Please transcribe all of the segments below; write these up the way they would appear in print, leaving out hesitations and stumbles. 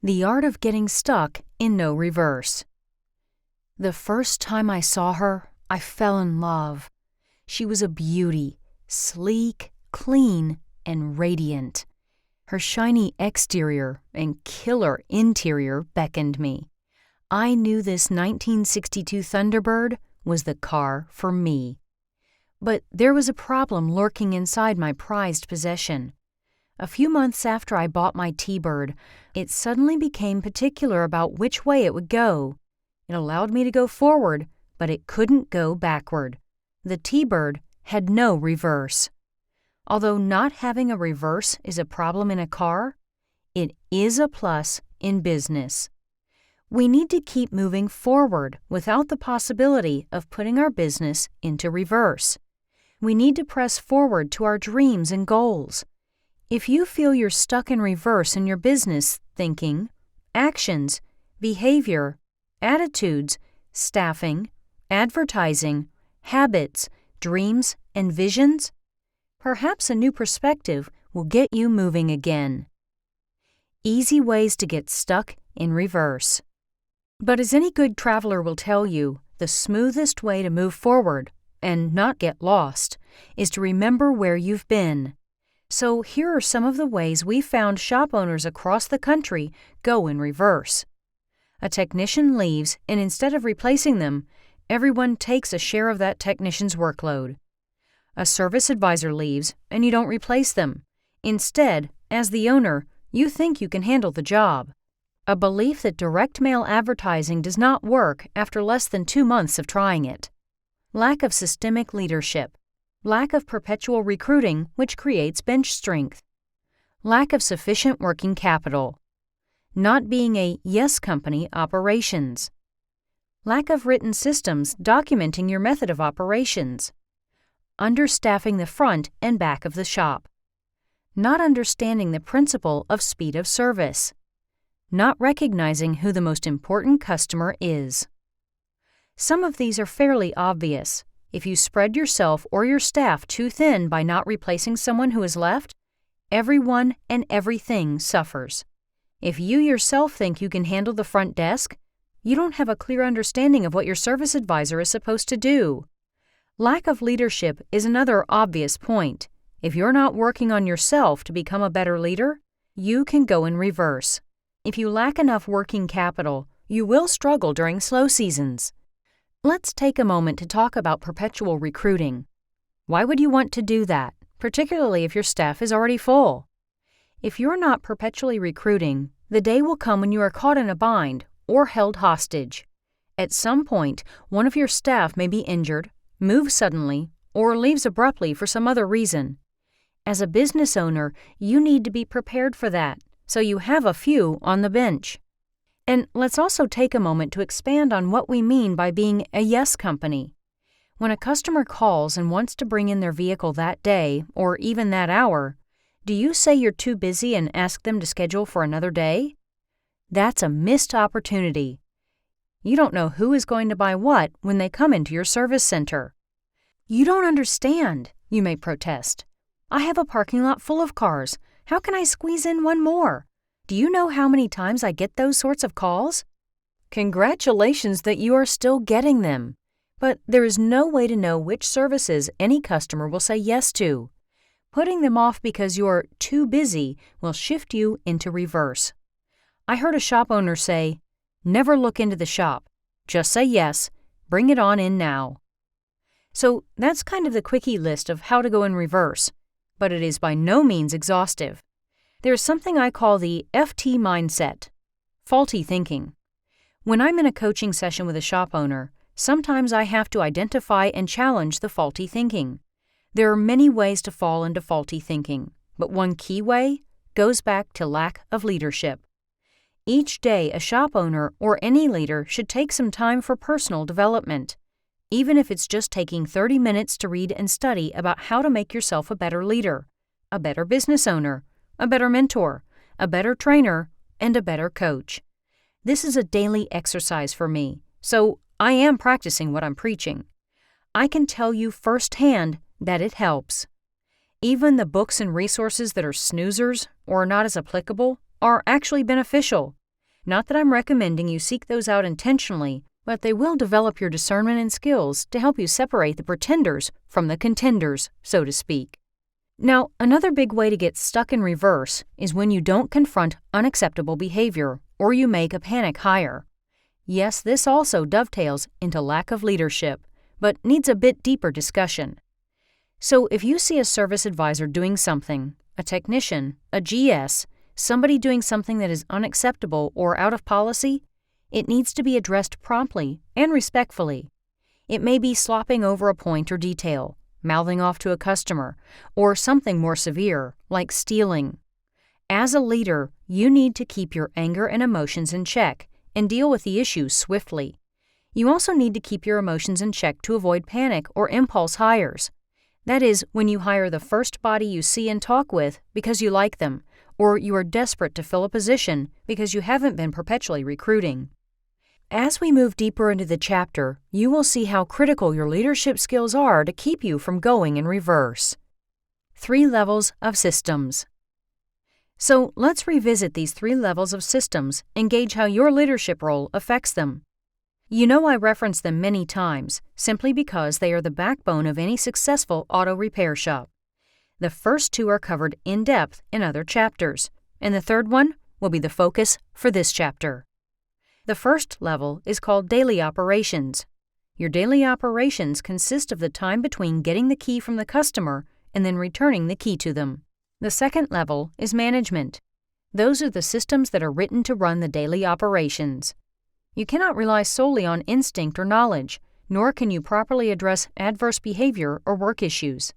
The Art of Getting Stuck in No Reverse. The first time I saw her, I fell in love. She was a beauty, sleek, clean, and radiant. Her shiny exterior and killer interior beckoned me. I knew this 1962 Thunderbird was the car for me. But there was a problem lurking inside my prized possession. A few months after I bought my T-Bird, it suddenly became particular about which way it would go. It allowed me to go forward, but it couldn't go backward. The T-Bird had no reverse. Although not having a reverse is a problem in a car, it is a plus in business. We need to keep moving forward without the possibility of putting our business into reverse. We need to press forward to our dreams and goals. If you feel you're stuck in reverse in your business thinking, actions, behavior, attitudes, staffing, advertising, habits, dreams, and visions, perhaps a new perspective will get you moving again. Easy ways to get stuck in reverse. But as any good traveler will tell you, the smoothest way to move forward and not get lost is to remember where you've been. So here are some of the ways we found shop owners across the country go in reverse. A technician leaves, and instead of replacing them, everyone takes a share of that technician's workload. A service advisor leaves, and you don't replace them. Instead, as the owner, you think you can handle the job. A belief that direct mail advertising does not work after less than 2 months of trying it. Lack of systemic leadership. Lack of perpetual recruiting, which creates bench strength. Lack of sufficient working capital. Not being a yes company operations. Lack of written systems documenting your method of operations. Understaffing the front and back of the shop. Not understanding the principle of speed of service. Not recognizing who the most important customer is. Some of these are fairly obvious. If you spread yourself or your staff too thin by not replacing someone who has left, everyone and everything suffers. If you yourself think you can handle the front desk, you don't have a clear understanding of what your service advisor is supposed to do. Lack of leadership is another obvious point. If you're not working on yourself to become a better leader, you can go in reverse. If you lack enough working capital, you will struggle during slow seasons. Let's take a moment to talk about perpetual recruiting. Why would you want to do that, particularly if your staff is already full? If you're not perpetually recruiting, the day will come when you are caught in a bind or held hostage. At some point, one of your staff may be injured, moves suddenly, or leaves abruptly for some other reason. As a business owner, you need to be prepared for that, so you have a few on the bench. And let's also take a moment to expand on what we mean by being a yes company. When a customer calls and wants to bring in their vehicle that day or even that hour, do you say you're too busy and ask them to schedule for another day? That's a missed opportunity. You don't know who is going to buy what when they come into your service center. You don't understand, you may protest. I have a parking lot full of cars. How can I squeeze in one more? Do you know how many times I get those sorts of calls? Congratulations that you are still getting them. But there is no way to know which services any customer will say yes to. Putting them off because you're too busy will shift you into reverse. I heard a shop owner say, "Never look into the shop. Just say yes. Bring it on in now." So that's kind of the quickie list of how to go in reverse, but it is by no means exhaustive. There's something I call the FT mindset, faulty thinking. When I'm in a coaching session with a shop owner, sometimes I have to identify and challenge the faulty thinking. There are many ways to fall into faulty thinking, but one key way goes back to lack of leadership. Each day, a shop owner or any leader should take some time for personal development, even if it's just taking 30 minutes to read and study about how to make yourself a better leader, a better business owner, a better mentor, a better trainer, and a better coach. This is a daily exercise for me, so I am practicing what I'm preaching. I can tell you firsthand that it helps. Even the books and resources that are snoozers or not as applicable are actually beneficial. Not that I'm recommending you seek those out intentionally, but they will develop your discernment and skills to help you separate the pretenders from the contenders, so to speak. Now, another big way to get stuck in reverse is when you don't confront unacceptable behavior or you make a panic hire. Yes, this also dovetails into lack of leadership, but needs a bit deeper discussion. So if you see a service advisor doing something, a technician, a GS, somebody doing something that is unacceptable or out of policy, it needs to be addressed promptly and respectfully. It may be slopping over a point or detail, mouthing off to a customer, or something more severe, like stealing. As a leader, you need to keep your anger and emotions in check and deal with the issues swiftly. You also need to keep your emotions in check to avoid panic or impulse hires. That is, when you hire the first body you see and talk with because you like them, or you are desperate to fill a position because you haven't been perpetually recruiting. As we move deeper into the chapter, you will see how critical your leadership skills are to keep you from going in reverse. 3 levels of systems. So let's revisit these 3 levels of systems and gauge how your leadership role affects them. You know I reference them many times, simply because they are the backbone of any successful auto repair shop. The first 2 are covered in depth in other chapters, and the third one will be the focus for this chapter. The first level is called daily operations. Your daily operations consist of the time between getting the key from the customer and then returning the key to them. The second level is management. Those are the systems that are written to run the daily operations. You cannot rely solely on instinct or knowledge, nor can you properly address adverse behavior or work issues.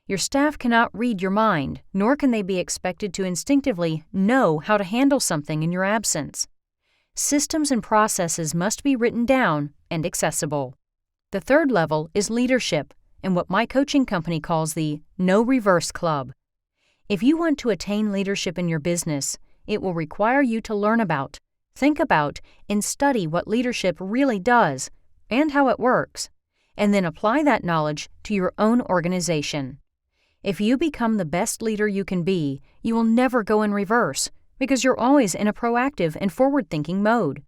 Your staff cannot read your mind, nor can they be expected to instinctively know how to handle something in your absence. Systems and processes must be written down and accessible. The third level is leadership, and what my coaching company calls the No Reverse Club. If you want to attain leadership in your business, it will require you to learn about, think about, and study what leadership really does and how it works, and then apply that knowledge to your own organization. If you become the best leader you can be, you will never go in reverse, because you're always in a proactive and forward-thinking mode.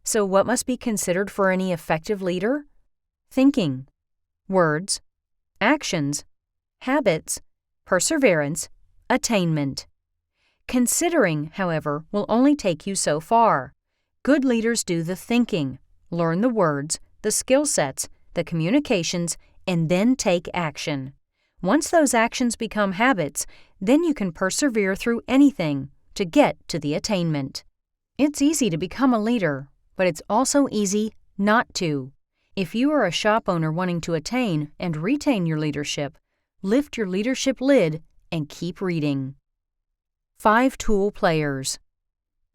So what must be considered for any effective leader? Thinking, words, actions, habits, perseverance, attainment. Considering, however, will only take you so far. Good leaders do the thinking, learn the words, the skill sets, the communications, and then take action. Once those actions become habits, then you can persevere through anything to get to the attainment. It's easy to become a leader, but it's also easy not to. If you are a shop owner wanting to attain and retain your leadership, lift your leadership lid and keep reading. 5 tool players.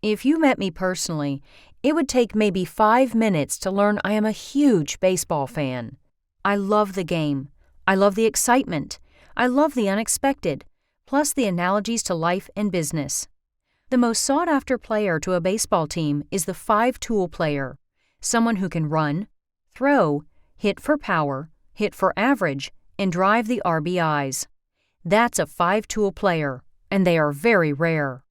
If you met me personally, it would take maybe 5 minutes to learn I am a huge baseball fan. I love the game. I love the excitement. I love the unexpected, plus the analogies to life and business. The most sought-after player to a baseball team is the 5-tool player, someone who can run, throw, hit for power, hit for average, and drive the RBIs. That's a 5-tool player, and they are very rare.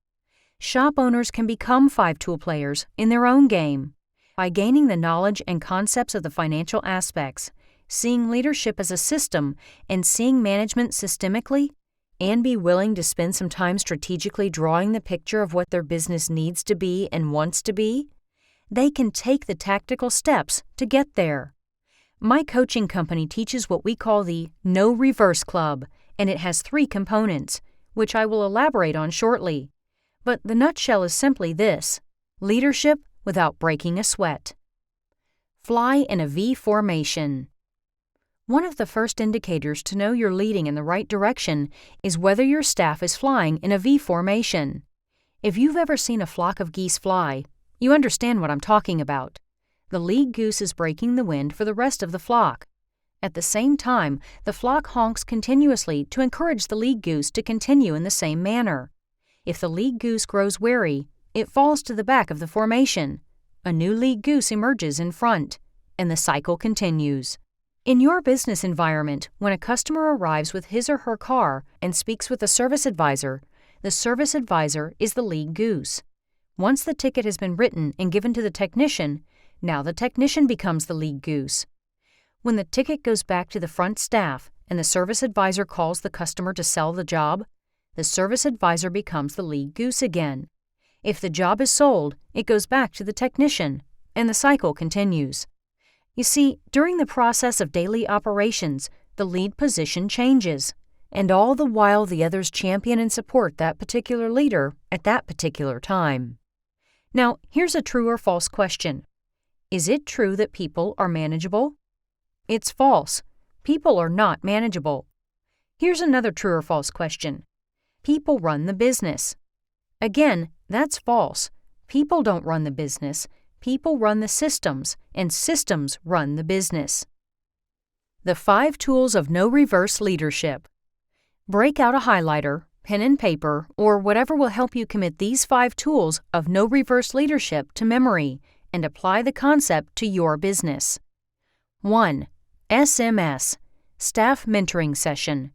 Shop owners can become 5-tool players in their own game by gaining the knowledge and concepts of the financial aspects, seeing leadership as a system, and seeing management systemically, and be willing to spend some time strategically drawing the picture of what their business needs to be and wants to be. They can take the tactical steps to get there. My coaching company teaches what we call the No Reverse Club, and it has 3 components, which I will elaborate on shortly. But the nutshell is simply this: leadership without breaking a sweat. Fly in a V formation. One of the first indicators to know you're leading in the right direction is whether your staff is flying in a V formation. If you've ever seen a flock of geese fly, you understand what I'm talking about. The lead goose is breaking the wind for the rest of the flock. At the same time, the flock honks continuously to encourage the lead goose to continue in the same manner. If the lead goose grows wary, it falls to the back of the formation. A new lead goose emerges in front, and the cycle continues. In your business environment, when a customer arrives with his or her car and speaks with a service advisor, the service advisor is the lead goose. Once the ticket has been written and given to the technician, now the technician becomes the lead goose. When the ticket goes back to the front staff and the service advisor calls the customer to sell the job, the service advisor becomes the lead goose again. If the job is sold, it goes back to the technician, and the cycle continues. You see, during the process of daily operations, the lead position changes, and all the while the others champion and support that particular leader at that particular time. Now, here's a true or false question. Is it true that people are manageable? It's false. People are not manageable. Here's another true or false question. People run the business. Again, that's false. People don't run the business. People run the systems, and systems run the business. The 5 tools of no reverse leadership. Break out a highlighter, pen and paper, or whatever will help you commit these 5 tools of no reverse leadership to memory and apply the concept to your business. 1. SMS, Staff Mentoring Session.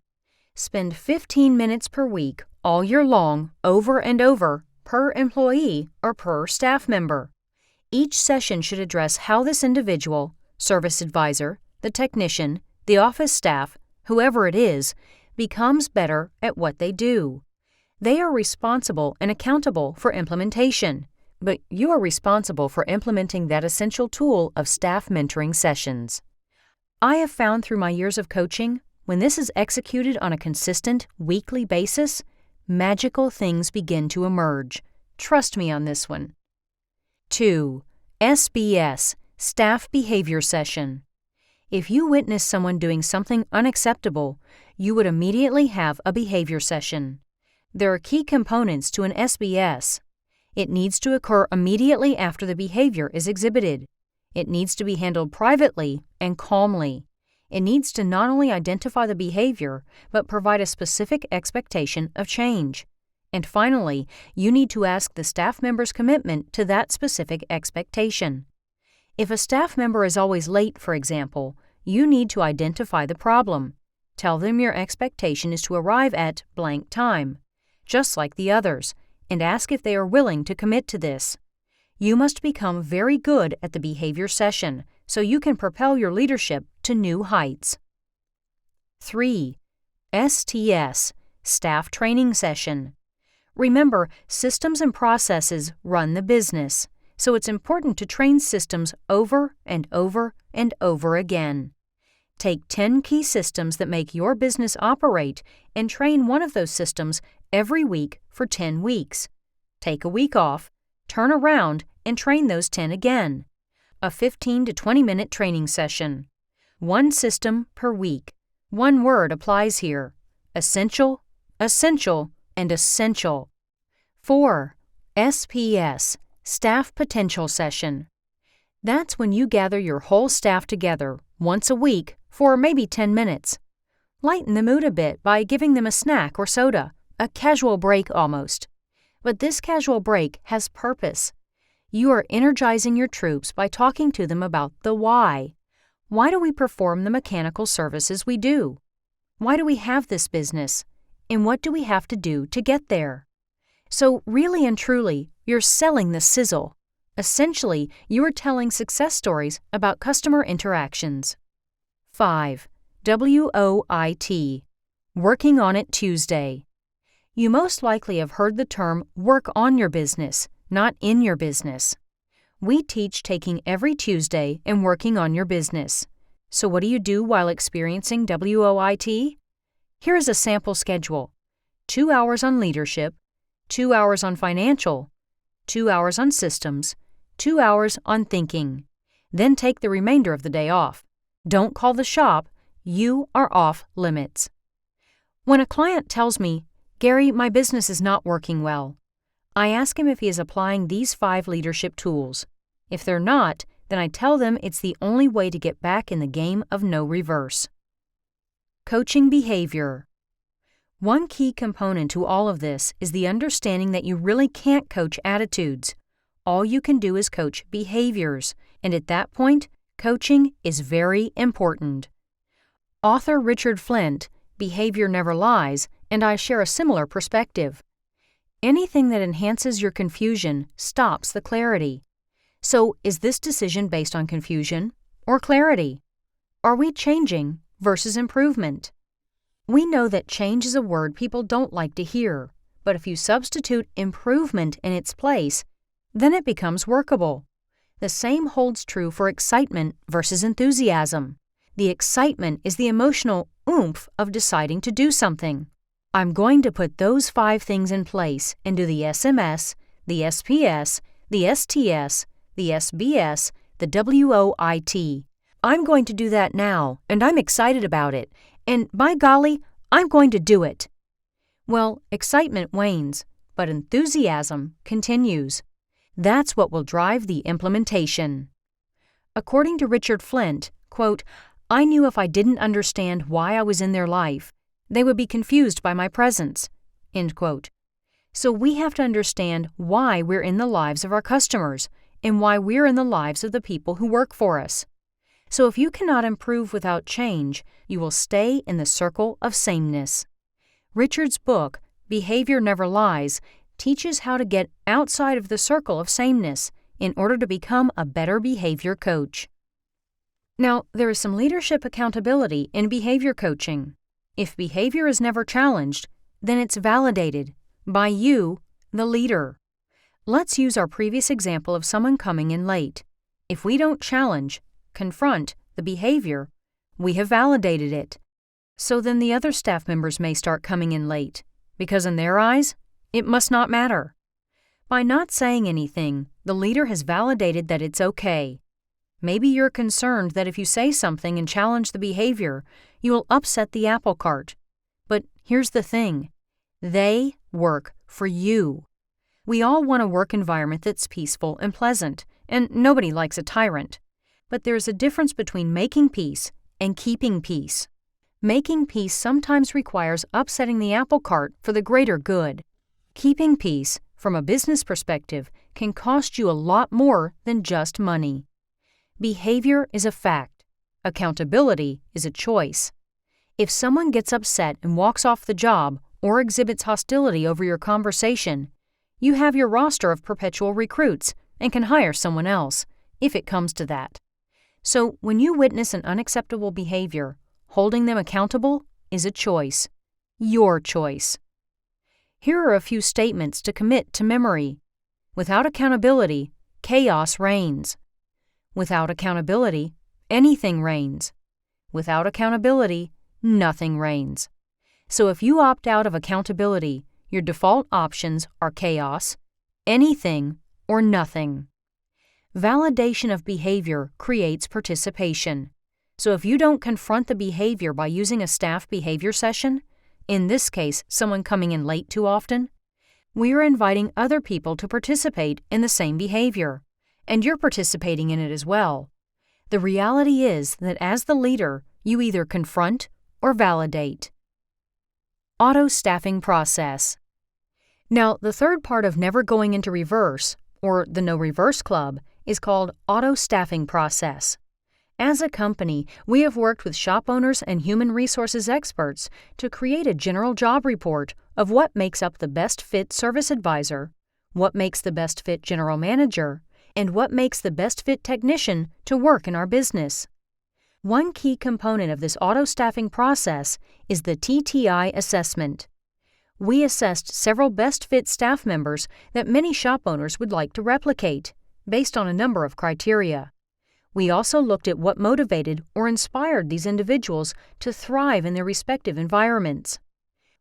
Spend 15 minutes per week, all year long, over and over, per employee or per staff member. Each session should address how this individual, service advisor, the technician, the office staff, whoever it is, becomes better at what they do. They are responsible and accountable for implementation, but you are responsible for implementing that essential tool of staff mentoring sessions. I have found through my years of coaching, when this is executed on a consistent, weekly basis, magical things begin to emerge. Trust me on this one. 2. SBS, Staff Behavior Session. If you witness someone doing something unacceptable, you would immediately have a behavior session. There are key components to an SBS. It needs to occur immediately after the behavior is exhibited. It needs to be handled privately and calmly. It needs to not only identify the behavior, but provide a specific expectation of change. And finally, you need to ask the staff member's commitment to that specific expectation. If a staff member is always late, for example, you need to identify the problem. Tell them your expectation is to arrive at blank time, just like the others, and ask if they are willing to commit to this. You must become very good at the behavior session so you can propel your leadership to new heights. 3. STS, Staff Training Session. Remember, systems and processes run the business, so it's important to train systems over and over and over again. Take 10 key systems that make your business operate and train one of those systems every week for 10 weeks. Take a week off, turn around, and train those 10 again. A 15 to 20-minute training session. 1 system per week. 1 word applies here. Essential, essential, and essential. 4. SPS, Staff Potential Session. That's when you gather your whole staff together once a week for maybe 10 minutes. Lighten the mood a bit by giving them a snack or soda, a casual break almost. But this casual break has purpose. You are energizing your troops by talking to them about the why. Why do we perform the mechanical services we do? Why do we have this business? And what do we have to do to get there? So really and truly, you're selling the sizzle. Essentially, you are telling success stories about customer interactions. 5. WOIT, Working on It Tuesday. You most likely have heard the term work on your business, not in your business. We teach taking every Tuesday and working on your business. So what do you do while experiencing WOIT? Here is a sample schedule. 2 hours on leadership, 2 hours on financial, 2 hours on systems, 2 hours on thinking. Then take the remainder of the day off. Don't call the shop. You are off limits. When a client tells me, "Gary, my business is not working well," I ask him if he is applying these 5 leadership tools. If they're not, then I tell them it's the only way to get back in the game of no reverse. Coaching behavior. One key component to all of this is the understanding that you really can't coach attitudes. All you can do is coach behaviors, and at that point, coaching is very important. Author Richard Flint, Behavior Never Lies, and I share a similar perspective. Anything that enhances your confusion stops the clarity. So, is this decision based on confusion or clarity? Are we changing versus improvement? We know that change is a word people don't like to hear, but if you substitute improvement in its place, then it becomes workable. The same holds true for excitement versus enthusiasm. The excitement is the emotional oomph of deciding to do something. I'm going to put those 5 things in place and do the SMS, the SPS, the STS, the SBS, the WOIT. I'm going to do that now, and I'm excited about it, and by golly, I'm going to do it. Well, excitement wanes, but enthusiasm continues. That's what will drive the implementation. According to Richard Flint, quote, I knew if I didn't understand why I was in their life, they would be confused by my presence, end quote. So we have to understand why we're in the lives of our customers and why we're in the lives of the people who work for us. So if you cannot improve without change, you will stay in the circle of sameness. Richard's book, Behavior Never Lies, teaches how to get outside of the circle of sameness in order to become a better behavior coach. Now, there is some leadership accountability in behavior coaching. If behavior is never challenged, then it's validated by you, the leader. Let's use our previous example of someone coming in late. If we don't challenge, confront the behavior, we have validated it. So then the other staff members may start coming in late, because in their eyes, it must not matter. By not saying anything, the leader has validated that it's okay. Maybe you're concerned that if you say something and challenge the behavior, you will upset the apple cart. But here's the thing. They work for you. We all want a work environment that's peaceful and pleasant, and nobody likes a tyrant. But there's a difference between making peace and keeping peace. Making peace sometimes requires upsetting the apple cart for the greater good. Keeping peace, from a business perspective, can cost you a lot more than just money. Behavior is a fact. Accountability is a choice. If someone gets upset and walks off the job or exhibits hostility over your conversation, you have your roster of perpetual recruits and can hire someone else, if it comes to that. So when you witness an unacceptable behavior, holding them accountable is a choice. Your choice. Here are a few statements to commit to memory. Without accountability, chaos reigns. Without accountability, anything reigns. Without accountability, nothing reigns. So if you opt out of accountability, your default options are chaos, anything, or nothing. Validation of behavior creates participation. So if you don't confront the behavior by using a staff behavior session, in this case someone coming in late too often, we are inviting other people to participate in the same behavior, and you're participating in it as well. The reality is that as the leader, you either confront or validate. Auto-staffing process. Now, the third part of never going into reverse, or the no reverse club, is called auto-staffing process. As a company, we have worked with shop owners and human resources experts to create a general job report of what makes up the best fit service advisor, what makes the best fit general manager, and what makes the best fit technician to work in our business. One key component of this auto-staffing process is the TTI assessment. We assessed several best fit staff members that many shop owners would like to replicate, based on a number of criteria. We also looked at what motivated or inspired these individuals to thrive in their respective environments.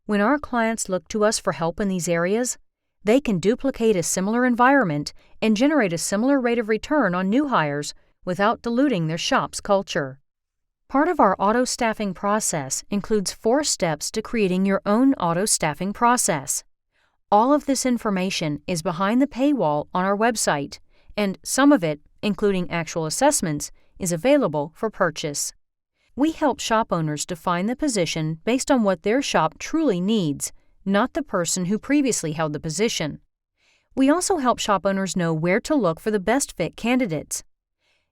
When our clients look to us for help in these areas, they can duplicate a similar environment and generate a similar rate of return on new hires without diluting their shop's culture. Part of our auto-staffing process includes 4 steps to creating your own auto-staffing process. All of this information is behind the paywall on our website, and some of it, including actual assessments, is available for purchase. We help shop owners define the position based on what their shop truly needs, not the person who previously held the position. We also help shop owners know where to look for the best fit candidates.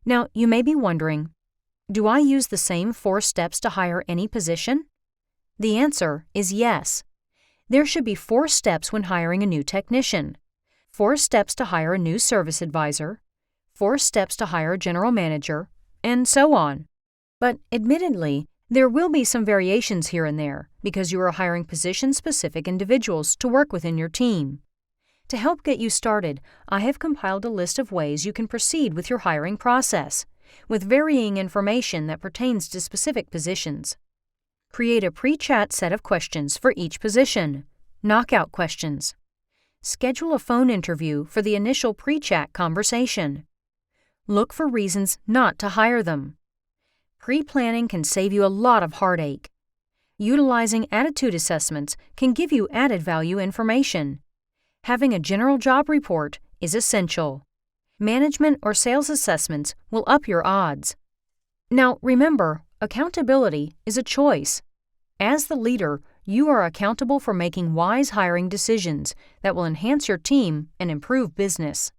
Now, you may be wondering, do I use the same 4 steps to hire any position? The answer is yes. There should be 4 steps when hiring a new technician, 4 steps to hire a new service advisor, 4 steps to hire a general manager, and so on. But admittedly, there will be some variations here and there because you are hiring position-specific individuals to work within your team. To help get you started, I have compiled a list of ways you can proceed with your hiring process, with varying information that pertains to specific positions. Create a pre-chat set of questions for each position, knockout questions. Schedule a phone interview for the initial pre-chat conversation. Look for reasons not to hire them. Pre-planning can save you a lot of heartache. Utilizing attitude assessments can give you added value information. Having a general job report is essential. Management or sales assessments will up your odds. Now remember, accountability is a choice. As the leader, you are accountable for making wise hiring decisions that will enhance your team and improve business.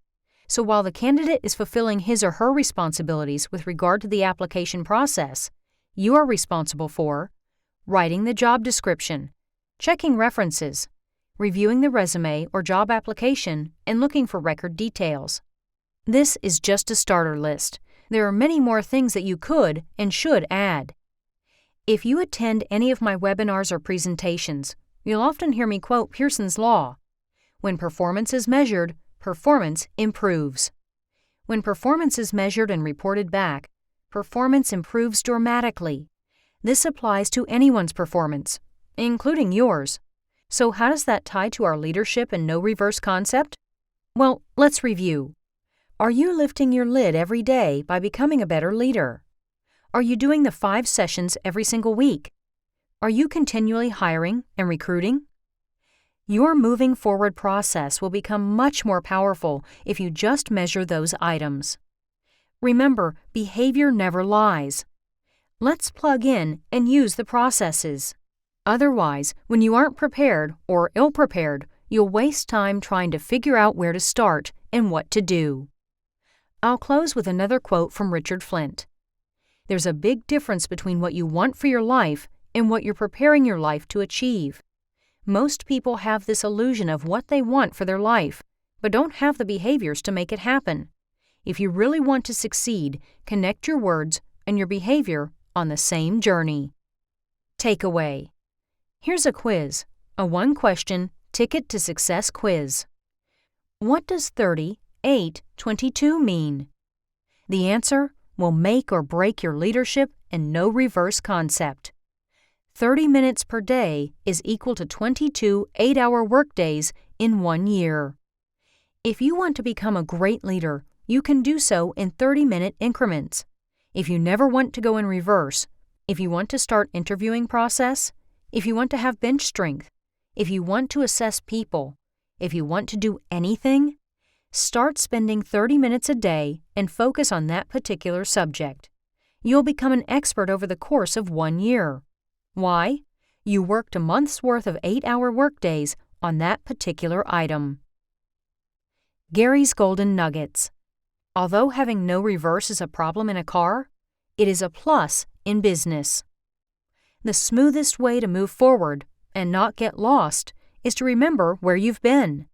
So while the candidate is fulfilling his or her responsibilities with regard to the application process, you are responsible for writing the job description, checking references, reviewing the resume or job application, and looking for record details. This is just a starter list. There are many more things that you could and should add. If you attend any of my webinars or presentations, you'll often hear me quote Pearson's Law. When performance is measured, performance improves. When performance is measured and reported back, performance improves dramatically. This applies to anyone's performance, including yours. So how does that tie to our leadership and no reverse concept? Well, let's review. Are you lifting your lid every day by becoming a better leader? Are you doing the 5 sessions every single week? Are you continually hiring and recruiting? Your moving forward process will become much more powerful if you just measure those items. Remember, behavior never lies. Let's plug in and use the processes. Otherwise, when you aren't prepared or ill-prepared, you'll waste time trying to figure out where to start and what to do. I'll close with another quote from Richard Flint. There's a big difference between what you want for your life and what you're preparing your life to achieve. Most people have this illusion of what they want for their life, but don't have the behaviors to make it happen. If you really want to succeed, connect your words and your behavior on the same journey. Takeaway. Here's a quiz, a 1-question Ticket to Success quiz. What does 30-8-22 mean? The answer will make or break your leadership and no reverse concept. 30 minutes per day is equal to 22 8-hour workdays in 1 year. If you want to become a great leader, you can do so in 30-minute increments. If you never want to go in reverse, if you want to start interviewing process, if you want to have bench strength, if you want to assess people, if you want to do anything, start spending 30 minutes a day and focus on that particular subject. You'll become an expert over the course of 1 year. Why? You worked a month's worth of 8-hour workdays on that particular item. Gary's Golden Nuggets. Although having no reverse is a problem in a car, it is a plus in business. The smoothest way to move forward and not get lost is to remember where you've been.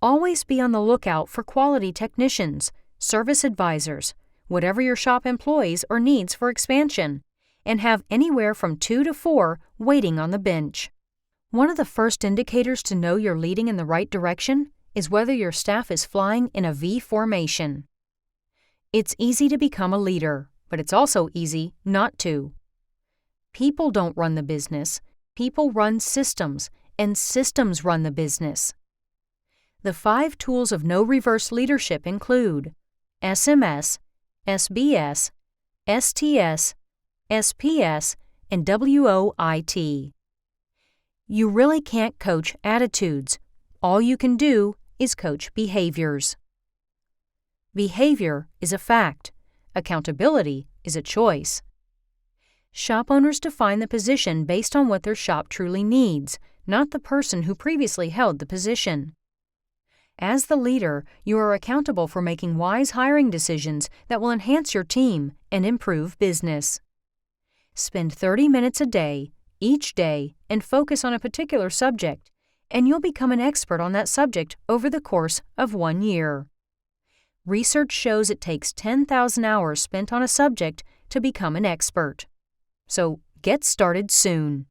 Always be on the lookout for quality technicians, service advisors, whatever your shop employs or needs for expansion, and have anywhere from 2 to 4 waiting on the bench. One of the first indicators to know you're leading in the right direction is whether your staff is flying in a V formation. It's easy to become a leader, but it's also easy not to. People don't run the business, people run systems, and systems run the business. The 5 tools of no reverse leadership include SMS, SBS, STS, SPS, and WOIT. You really can't coach attitudes. All you can do is coach behaviors. Behavior is a fact. Accountability is a choice. Shop owners define the position based on what their shop truly needs, not the person who previously held the position. As the leader, you are accountable for making wise hiring decisions that will enhance your team and improve business. Spend 30 minutes a day, each day and focus on a particular subject, and you'll become an expert on that subject over the course of 1 year. Research shows it takes 10,000 hours spent on a subject to become an expert. So get started soon.